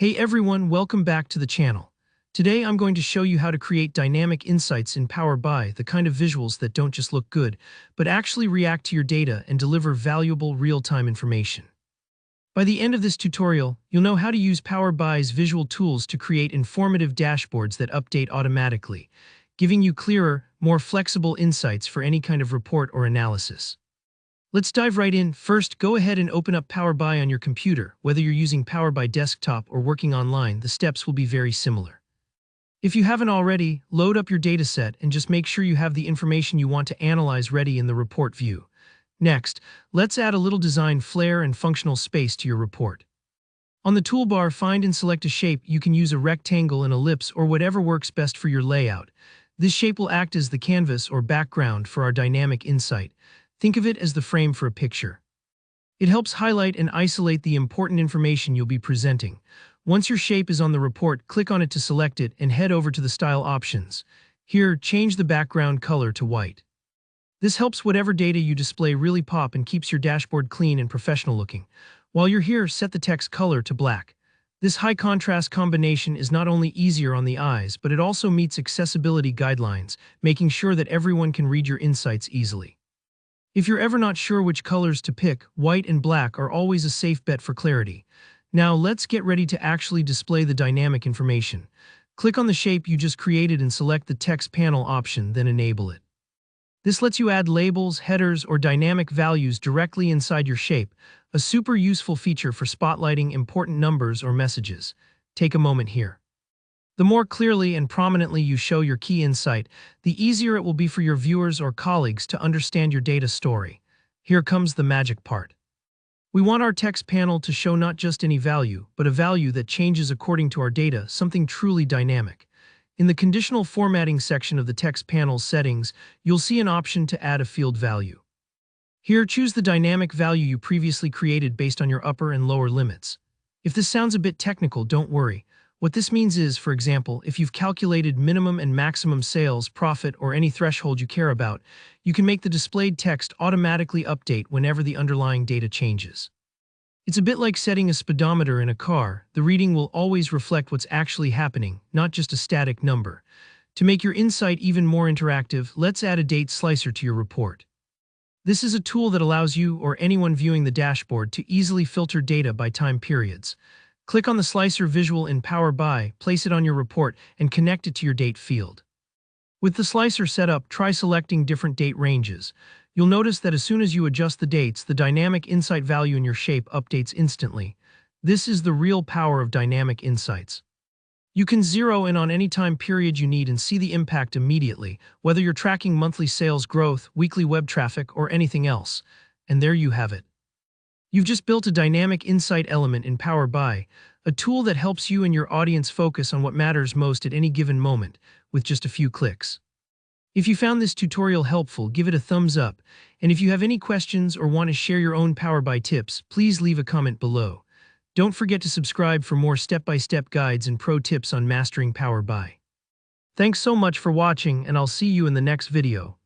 Hey everyone, welcome back to the channel. Today I'm going to show you how to create dynamic insights in Power BI, the kind of visuals that don't just look good, but actually react to your data and deliver valuable real-time information. By the end of this tutorial, you'll know how to use Power BI's visual tools to create informative dashboards that update automatically, giving you clearer, more flexible insights for any kind of report or analysis. Let's dive right in. First, go ahead and open up Power BI on your computer. Whether you're using Power BI Desktop or working online, the steps will be very similar. If you haven't already, load up your dataset and just make sure you have the information you want to analyze ready in the report view. Next, let's add a little design flair and functional space to your report. On the toolbar, find and select a shape. You can use a rectangle, an ellipse, or whatever works best for your layout. This shape will act as the canvas or background for our dynamic insight. Think of it as the frame for a picture. It helps highlight and isolate the important information you'll be presenting. Once your shape is on the report, click on it to select it and head over to the Style options. Here, change the background color to white. This helps whatever data you display really pop and keeps your dashboard clean and professional looking. While you're here, set the text color to black. This high contrast combination is not only easier on the eyes, but it also meets accessibility guidelines, making sure that everyone can read your insights easily. If you're ever not sure which colors to pick, white and black are always a safe bet for clarity. Now let's get ready to actually display the dynamic information. Click on the shape you just created and select the text panel option, then enable it. This lets you add labels, headers, or dynamic values directly inside your shape, a super useful feature for spotlighting important numbers or messages. Take a moment here. The more clearly and prominently you show your key insight, the easier it will be for your viewers or colleagues to understand your data story. Here comes the magic part. We want our text panel to show not just any value, but a value that changes according to our data, something truly dynamic. In the conditional formatting section of the text panel settings, you'll see an option to add a field value. Here, choose the dynamic value you previously created based on your upper and lower limits. If this sounds a bit technical, don't worry. What this means is, for example, if you've calculated minimum and maximum sales, profit, or any threshold you care about, you can make the displayed text automatically update whenever the underlying data changes. It's a bit like setting a speedometer in a car. The reading will always reflect what's actually happening, not just a static number. To make your insight even more interactive, let's add a date slicer to your report. This is a tool that allows you or anyone viewing the dashboard to easily filter data by time periods. Click on the slicer visual in Power BI, place it on your report, and connect it to your date field. With the slicer set up, try selecting different date ranges. You'll notice that as soon as you adjust the dates, the dynamic insight value in your shape updates instantly. This is the real power of dynamic insights. You can zero in on any time period you need and see the impact immediately, whether you're tracking monthly sales growth, weekly web traffic, or anything else. And there you have it. You've just built a dynamic insight element in Power BI, a tool that helps you and your audience focus on what matters most at any given moment, with just a few clicks. If you found this tutorial helpful, give it a thumbs up, and if you have any questions or want to share your own Power BI tips, please leave a comment below. Don't forget to subscribe for more step-by-step guides and pro tips on mastering Power BI. Thanks so much for watching, and I'll see you in the next video.